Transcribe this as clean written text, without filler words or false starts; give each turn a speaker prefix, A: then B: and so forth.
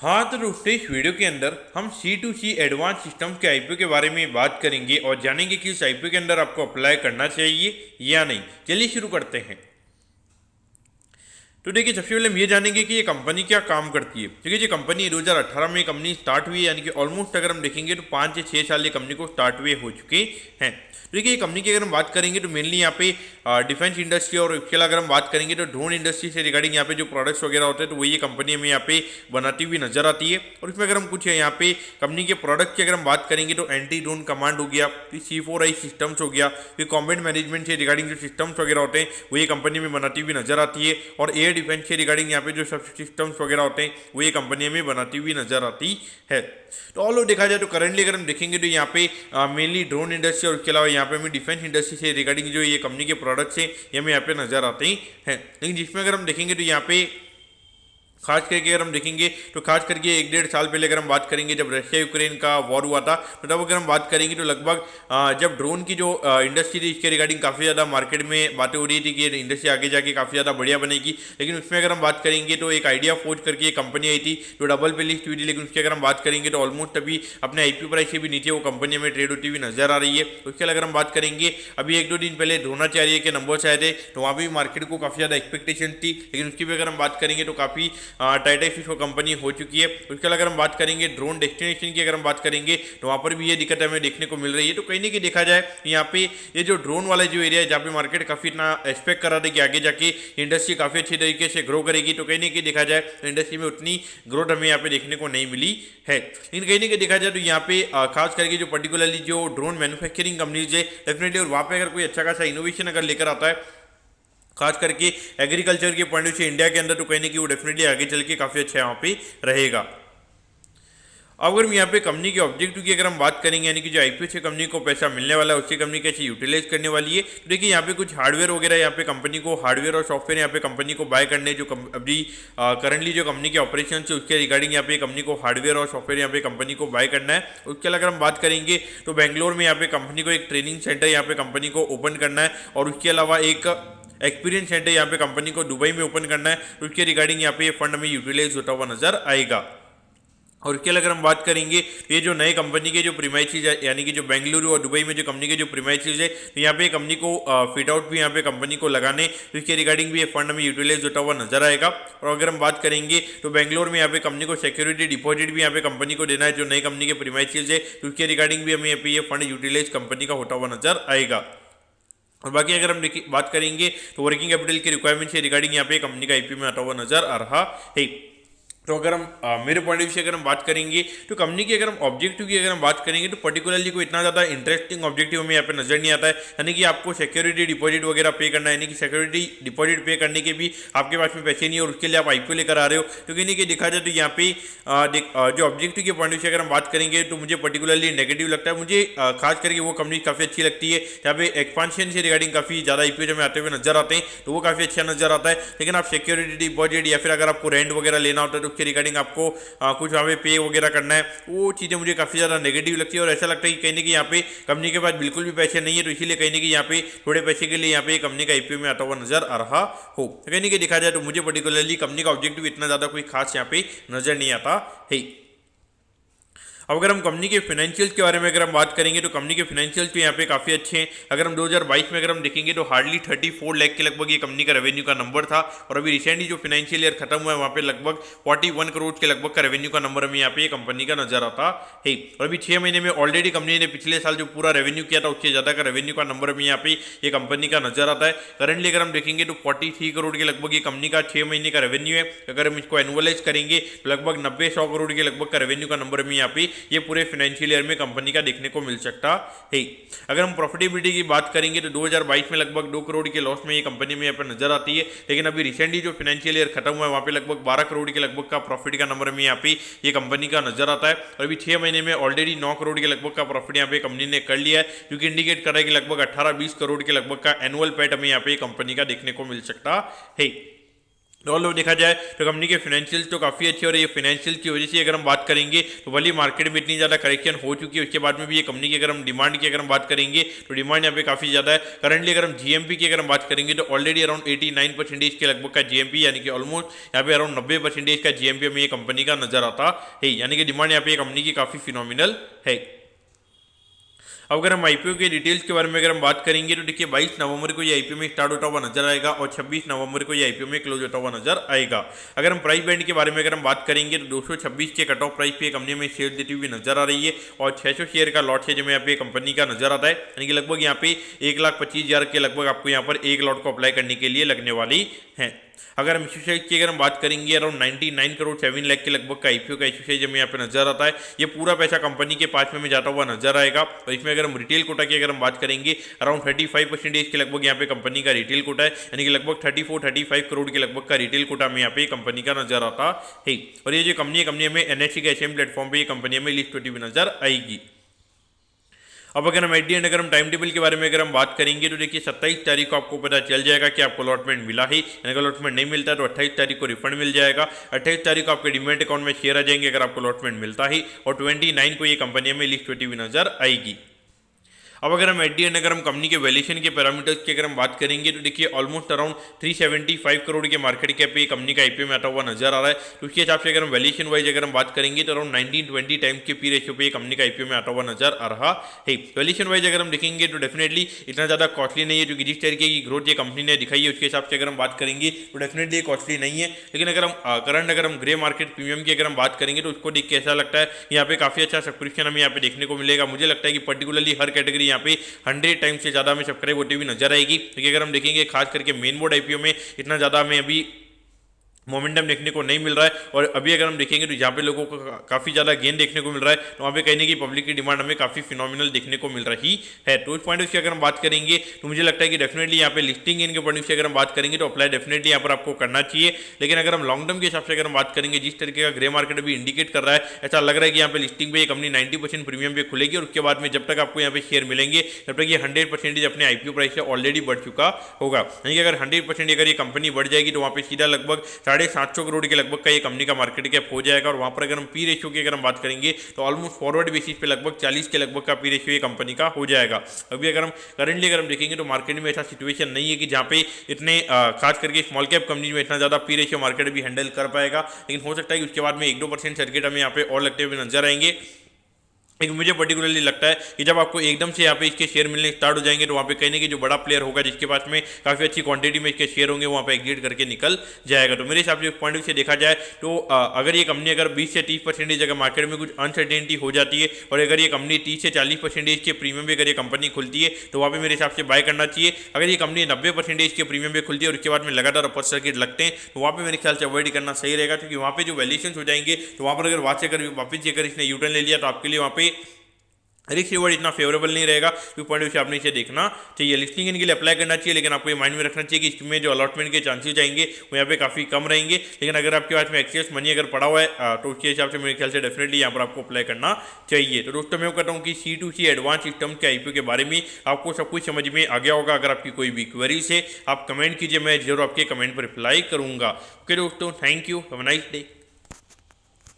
A: हाँ तो दोस्तों इस वीडियो के अंदर हम C2C एडवांस सिस्टम के आईपीओ के बारे में बात करेंगे और जानेंगे कि इस आईपीओ के अंदर आपको अप्लाई करना चाहिए या नहीं। चलिए शुरू करते हैं। तो देखिए सबसे पहले हम ये जानेंगे कि ये कंपनी क्या काम करती है। क्योंकि ये कंपनी 2018 में कंपनी स्टार्ट हुई है, यानी कि ऑलमोस्ट अगर हम देखेंगे तो 5 से 6 साल ये कंपनी को स्टार्ट हुए हो चुके हैं। तो देखिए ये कंपनी की अगर हम बात करेंगे तो मेनली यहाँ पे डिफेंस इंडस्ट्री और इसके अलावा अगर हम बात करेंगे तो ड्रोन इंडस्ट्री से रिगार्डिंग यहाँ पे जो प्रोडक्ट्स वगैरह होते हैं तो वही ये कंपनी हमें यहाँ पे बनाती हुई नजर आती है। और इसमें अगर हम कुछ यहाँ पे कंपनी के प्रोडक्ट की अगर हम बात करेंगे तो एंटी ड्रोन कमांड हो गया, फिर C4I सिस्टम्स हो गया, फिर कॉम्बैट मैनेजमेंट से रिगार्डिंग जो सिस्टम्स वगैरह होते हैं वो ये कंपनी में बनाती हुई नजर आती है। और एयर डिफेंस से रिगार्डिंग यहाँ पे जो सब सिस्टम्स वगैरह होते हैं वो ये कंपनी में बनाती हुई नजर आती है। तो ऑल ओवर देखा जाए तो करंटली अगर हम देखेंगे तो यहाँ पे मेनली ड्रोन इंडस्ट्री और उसके अलावा यहाँ पे हमें डिफेंस इंडस्ट्री से रिगार्डिंग जो ये कंपनी के प्रोडक्ट्स हैं ये हमें यहाँ पे नजर आते ही हैं। लेकिन जिसमें अगर हम देखेंगे तो यहाँ पे खास करके अगर हम देखेंगे तो खास करके 1-1.5 साल पहले अगर हम बात करेंगे जब रशिया यूक्रेन का वॉर हुआ था तो तब अगर हम बात करेंगे तो लगभग जब ड्रोन की जो इंडस्ट्री थी इसके रिगार्डिंग काफ़ी ज़्यादा मार्केट में बातें हो रही थी कि ये इंडस्ट्री आगे जाके काफ़ी ज़्यादा बढ़िया बनेगी। लेकिन उसमें अगर हम बात करेंगे तो एक आइडिया फोर्ज करके एक कंपनी आई थी जो डबल पे लिस्ट हुई थी, लेकिन उसकी अगर हम बात करेंगे तो ऑलमोस्ट अभी अपने आईपीओ प्राइस से भी नीचे वो कंपनी हमें ट्रेड होती हुई नजर आ रही है। उसके अलावा अगर हम बात करेंगे अभी 1-2 दिन पहले द्रोणाचार्य के नंबर्स आए थे तो वहाँ भी मार्केट को काफ़ी ज़्यादा एक्सपेक्टेशन थी, लेकिन उसकी भी अगर हम बात करेंगे तो काफ़ी टाइट कंपनी हो चुकी है। उसके अलावा अगर हम बात करेंगे ड्रोन डेस्टिनेशन की अगर हम बात करेंगे तो वहाँ पर भी ये दिक्कत हमें देखने को मिल रही है। तो कहीं ना कहीं देखा जाए यहाँ पे ये जो ड्रोन वाला जो एरिया है जहाँ पे मार्केट काफ़ी इतना एक्सपेक्ट कर रहा था कि आगे जाके इंडस्ट्री काफ़ी अच्छी तरीके से ग्रो करेगी, तो कहीं ना कहीं देखा जाए इंडस्ट्री में उतनी ग्रोथ हमें यहाँ पे देखने को नहीं मिली है। लेकिन कहीं ना कहीं देखा जाए तो यहाँ पे खास करके जो पर्टिकुलरली जो ड्रोन मैन्युफैक्चरिंग कंपनीज है डेफिनेटली और वहाँ पे अगर कोई अच्छा खासा इनोवेशन अगर लेकर आता है खास करके एग्रीकल्चर के पॉइंट से इंडिया के अंदर, तो कहने की वो डेफिनेटली आगे चल के काफ़ी अच्छा यहाँ पे रहेगा। अब अगर हम यहाँ पे कंपनी के ऑब्जेक्टिव की अगर हम बात करेंगे, यानी कि जो आईपीओ से कंपनी को पैसा मिलने वाला है उससे कंपनी कैसे यूटिलाइज करने वाली है, तो देखिए यहाँ पे कुछ हार्डवेयर वगैरह यहाँ पे कंपनी को हार्डवेयर और सॉफ्टवेयर यहाँ पे कंपनी को बाय करने जो अभी करंटली जो कंपनी के ऑपरेशन है उसके रिगार्डिंग यहाँ पे कंपनी को हार्डवेयर और सॉफ्टवेयर यहाँ पे कंपनी को बाय करना है। उसके अलावा अगर हम बात करेंगे तो बेंगलोर में यहाँ पे कंपनी को एक ट्रेनिंग सेंटर यहाँ पे कंपनी को ओपन करना है और उसके अलावा एक एक्सपीरियंस सेंटर यहाँ पे कंपनी को दुबई में ओपन करना है। उसके रिगार्डिंग यहाँ पे ये फंड हमें यूटिलाइज होता हुआ नजर आएगा। और इसके अगर हम बात करेंगे तो ये जो नए कंपनी के जो प्रीमाइसेज है, यानी कि जो बेंगलुरु और दुबई में जो कंपनी के जो प्रीमाइसेज है तो यहाँ पे कंपनी को फिट आउट भी यहाँ पे कंपनी को लगाने, तो इसके रिगार्डिंग भी ये फंड में यूटिलाइज होता हुआ नजर आएगा। और अगर हम बात करेंगे तो बेंगलोर में यहाँ पे कंपनी को सिक्योरिटी डिपॉजिट भी यहाँ पे कंपनी को देना है जो नई कंपनी के प्रीमाइसेज है, तो उसके रिगार्डिंग भी हमें यहाँ पे ये फंड यूटिलाइज कंपनी का होता हुआ नजर आएगा। और बाकी अगर हम बात करेंगे तो वर्किंग कैपिटल की रिक्वायरमेंट से रिगार्डिंग यहाँ पे कंपनी का आईपीओ में आता हुआ नजर आ रहा है। तो अगर हम मेरे पॉइंट ऑफ व्यू से अगर हम बात करेंगे तो कंपनी की अगर हम ऑब्जेक्टिव की अगर हम बात करेंगे तो पर्टिकुलरली कोई इतना ज़्यादा इंटरेस्टिंग ऑब्जेक्टिव हमें यहाँ पे नजर नहीं आता है, यानी कि आपको सिक्योरिटी डिपॉजिट वगैरह पे करना है, यानी कि सिक्योरिटी डिपॉजिट पे करने के भी आपके पास में पैसे नहीं है और उसके लिए आप आईपीओ लेकर आ रहे हो। तो कहीं ना कहीं देखा जाए तो यहाँ पे जो ऑब्जेक्टिव के पॉइंट ऑफ व्यू से अगर हम बात करेंगे तो मुझे पर्टिकुलरली नेगेटिव लगता है। मुझे खास करके वो कंपनी काफ़ी अच्छी लगती है जहाँ पे एक्सपांशन से रिगार्डिंग काफ़ी ज़्यादा आईपीओ में आते हुए नजर आते हैं, तो वो काफ़ी अच्छा नजर आता है। लेकिन आप सिक्योरिटी डिपॉजिट या फिर अगर आपको रेंट वगैरह लेना होता है तो उसके रिगार्डिंग आपको कुछ वहाँ पे पे वगैरह करना है, वो चीज़ें मुझे काफ़ी ज़्यादा नेगेटिव लगती है। और ऐसा लगता है कि कहीं ना कहीं यहाँ पे कंपनी के पास बिल्कुल भी पैसे नहीं है, तो इसीलिए कहीं ना कहीं यहाँ पे थोड़े पैसे के लिए यहाँ पे कंपनी का आईपीओ में आता हुआ नजर आ रहा हो। कहीं ना कहीं देखा जाए तो मुझे पर्टिकुलरली कंपनी का ऑब्जेक्टिव इतना ज़्यादा कोई खास यहाँ पे नजर नहीं आता है। अब अगर हम कंपनी के फाइनेंशियल्स के बारे में अगर हम बात करेंगे तो कंपनी के फाइनेंशियल्स तो यहाँ पे काफ़ी अच्छे हैं। अगर हम 2022 में अगर हम देखेंगे तो हार्डली 34 लाख के लगभग ये कंपनी का रेवेन्यू का नंबर था, और अभी रिसेंटली जो फाइनेंशियल ईयर खत्म हुआ है वहाँ पे लगभग 41 करोड़ के लगभग का रेवेन्यू का नंबर हमें यहाँ पे कंपनी का नजर आता है। और अभी 6 महीने में ऑलरेडी कंपनी ने पिछले साल जो पूरा रेवेन्यू किया था उससे ज़्यादा का रेवेन्यू का नंबर हमें यहाँ पे ये कंपनी का नजर आता है। करंटली अगर हम देखेंगे तो 43 करोड़ के लगभग ये कंपनी का 6 महीने का रेवेन्यू है। अगर हम इसको एनुअलाइज करेंगे तो लगभग 90-100 करोड़ के लगभग का रेवेन्यू का नंबर हमें यहाँ पे ये पूरे फाइनेंशियल ईयर में कंपनी का देखने को मिल सकता है। अगर हम प्रॉफिटेबिलिटी की बात करेंगे तो 2022 में लगभग 2 करोड़ के लॉस में ये कंपनी में यहाँ पर नजर आती है, लेकिन अभी रिसेंटली जो फाइनेंशियल ईयर खत्म हुआ है वहाँ पे लगभग 12 करोड़ के लगभग का प्रॉफिट का नंबर में यहाँ पे ये कंपनी का नजर आता है। और अभी 6 महीने में ऑलरेडी 9 करोड़ के लगभग का प्रॉफिट यहाँ पे कंपनी ने कर लिया है, जो कि इंडिकेट कर रहा है कि लगभग 18-20 करोड़ के लगभग का एनुअल पैट हमें यहाँ पे कंपनी का देखने को मिल सकता है। और लोग देखा जाए तो कंपनी के फाइनेंशियल तो काफ़ी अच्छे, और ये फाइनेंशियल की वजह से अगर हम बात करेंगे तो भले मार्केट में इतनी ज़्यादा करेक्शन हो चुकी है, उसके बाद में भी ये कंपनी की अगर हम डिमांड की अगर हम बात करेंगे तो डिमांड यहाँ पे काफ़ी ज़्यादा है। करंटली अगर हम जीएमपी की अगर हम बात करेंगे तो ऑलरेडी अराउंड 89% के लगभग का जीएमपी, यानी कि ऑलमोस्ट यहाँ पे अराउंड 90% का जीएमपी हमें ये कंपनी का नजर आता है, यानी कि डिमांड यहाँ पे कंपनी की काफ़ी फिनोमिनल है। अब अगर हम आईपीओ के डिटेल्स के बारे में अगर हम बात करेंगे तो देखिए 22 नवंबर को ये आईपीओ में स्टार्ट होता हुआ नजर आएगा और 26 नवंबर को ये आईपीओ में क्लोज होता हुआ नजर आएगा। अगर हम प्राइस बैंड के बारे में अगर हम बात करेंगे तो 226 के कट ऑफ प्राइस पे कंपनी में शेयर देती हुई नजर आ रही है, और 600 शेयर का लॉट है जो यहाँ पे कंपनी का नजर आता है, यानी कि लगभग यहाँ पे 1,25,000 के लगभग आपको यहाँ पर एक लॉट को अप्लाई करने के लिए लगने वाली है। अगर हम इशू साइज की अगर हम बात करेंगे अराउंड 99 करोड़ 7 लाख के लगभग का आईपीओ का इशू साइज हमें यहाँ पे नजर आता है। ये पूरा पैसा कंपनी के पास में जाता हुआ नजर आएगा, और इसमें अगर हम रिटेल कोटा की अगर हम बात करेंगे अराउंड 35% के लगभग यहाँ पे कंपनी का रिटेल कोटा है, यानी कि लगभग 34-35 करोड़ के लगभग का रिटेल कोटा में यहाँ पे कंपनी का नजर आता है। और ये जो कंपनी में एनएससी के एसएम प्लेटफॉर्म पे कंपनी में लिस्ट होती हुई नजर आएगी। अब अगर हम एट दी एंड अगर हम टाइम टेबल के बारे में अगर हम बात करेंगे तो देखिए 27 तारीख को आपको पता चल जाएगा कि आपको अलॉटमेंट मिला है, अगर अलॉटमेंट नहीं मिलता तो 28 तारीख को रिफंड मिल जाएगा। 28 तारीख को आपके डीमैट अकाउंट में शेयर आ जाएंगे अगर आपको अलॉटमेंट मिलता है, और 29 को ये कंपनी में लिस्ट होती हुई नजर आएगी। अब अगर हम एट दी एंड अगर हम कंपनी के वैल्यूएशन के पैरामीटर्स की अगर हम बात करेंगे तो देखिए ऑलमोस्ट अराउंड 375 करोड़ के मार्केट कैप पे कंपनी का आईपीओ में आता हुआ नजर आ रहा है। तो उसके हिसाब से अगर हम वैल्यूएशन वाइज अगर हम बात करेंगे तो अराउंड 19-20 टाइम्स के पी रेशियो पे कंपनी का आईपीओ में आता हुआ नजर आ रहा है। वैल्यूएशन वाइज अगर हम देखेंगे तो डेफिनेटली इतना ज़्यादा कॉस्टली नहीं है, क्योंकि जिस तरीके की ग्रोथ ये कंपनी ने दिखाई है उसके हिसाब से अगर हम बात करेंगे तो डेफिनेटली कॉस्टली नहीं है। लेकिन अगर हम करंट अगर हम ग्रे मार्केट प्रीमियम की अगर हम बात करेंगे तो उसको देख के ऐसा लगता है यहाँ पे काफ़ी अच्छा सब्सक्रिप्शन हमें यहाँ पे देखने को मिलेगा। मुझे लगता है कि पर्टिकुलरली हर कैटेगरी यहाँ पे 100 टाइम से ज़्यादा में सब्सक्राइब होती हुई नजर आएगी, क्योंकि अगर हम देखेंगे खास करके मेन बोर्ड आईपीओ में इतना ज़्यादा हमें अभी मोमेंटम देखने को नहीं मिल रहा है। और अभी अगर हम देखेंगे तो जहाँ पे लोगों को काफ़ी ज़्यादा गेन देखने को मिल रहा है, तो वहाँ पे कहने की पब्लिक की डिमांड हमें काफ़ी फिनोमिनल देखने को मिल रही है। तो उस पॉइंट से अगर हम बात करेंगे तो मुझे लगता है कि डेफिनेटली यहाँ पे लिस्टिंग इनके पॉइंट से अगर हम बात करेंगे तो अप्लाई डेफिनेटली यहाँ पर आपको करना चाहिए। लेकिन अगर हम लॉन्ग टर्म के हिसाब से अगर हम बात करेंगे, जिस तरीके का ग्रे मार्केट अभी इंडिकेट कर रहा है, ऐसा लग रहा है कि यहाँ पे लिस्टिंग पे ये कंपनी 90% प्रीमियम पे खुलेगी, और उसके बाद में जब तक आपको यहाँ पे शेयर मिलेंगे तब तक ये 100% अपने आईपीओ प्राइस से ऑलरेडी बढ़ चुका होगा। यानी कि अगर 100% अगर ये कंपनी बढ़ जाएगी तो वहाँ पे सीधा लगभग 750 करोड़ के लगभग का ये कंपनी का मार्केट कैप हो जाएगा। और वहाँ पर अगर हम पी रेशियो की अगर हम बात करेंगे तो ऑलमोस्ट फॉरवर्ड बेसिस पे लगभग 40 के लगभग का पी रेशियो ये कंपनी का हो जाएगा। अभी अगर हम करंटली अगर हम देखेंगे तो मार्केट में ऐसा सिचुएशन नहीं है कि जहाँ पे इतने खास करके स्मॉल कैप कंपनी में इतना ज़्यादा पी रेशियो मार्केट भी हैंडल कर पाएगा। लेकिन हो सकता है कि उसके बाद में 1-2% सर्किट हमें यहाँ पे और लगते हुए नजर आएंगे। लेकिन मुझे पर्टिकुलरली लगता है कि जब आपको एकदम से यहाँ पे इसके शेयर मिलने स्टार्ट हो जाएंगे तो वहाँ पे कहीं ना कि जो बड़ा प्लेयर होगा जिसके पास में काफ़ी अच्छी क्वांटिटी में इसके शेयर होंगे वहाँ पे एग्जिट करके निकल जाएगा। तो मेरे हिसाब से पॉइंट से देखा जाए तो अगर ये कंपनी अगर 20 से 30% अगर मार्केट में कुछ अनसर्टेनिटी हो जाती है, और अगर ये कंपनी 30 से 40% के प्रीमियम पे अगर ये कंपनी खुलती है तो वहाँ पे मेरे हिसाब से बाय करना चाहिए। अगर ये कंपनी 90% के प्रीमियम पे खुलती है और उसके बाद में लगातार अपर सर्किट लगते हैं तो वहाँ पे मेरे ख्याल से अवॉइड करना सही रहेगा, क्योंकि वहाँ पे जो वैल्यूएशन हो जाएंगे तो वहाँ पर अगर वापस अगर इसने यूटर्न ले लिया तो आपके लिए वहाँ पे रिस्क रिवॉर्ड इतना फेवरेबल नहीं रहेगा। तो पॉइंट ऑफ व्यू आपने इसे देखना चाहिए। लिस्टिंग इनके लिए अप्लाई करना चाहिए, लेकिन आपको ये माइंड में रखना चाहिए कि इसमें जो अलॉटमेंट के चांसेस आएंगे वो यहाँ पे काफ़ी कम रहेंगे। लेकिन अगर आपके पास में एक्सेस मनी अगर पड़ा हुआ है तो उसके हिसाब से मेरे ख्याल से डेफिनेटली यहाँ पर आपको अप्लाई करना चाहिए। तो दोस्तों मैं कहता हूँ कि C2C एडवांस सिस्टम के आईपीओ के बारे में आपको सब कुछ समझ में आ गया होगा। अगर आपकी कोई भी क्वेरीज है आप कमेंट कीजिए, मैं जरूर आपके कमेंट पर रिप्लाई करूँगा। ओके दोस्तों, thank you, have a nice day.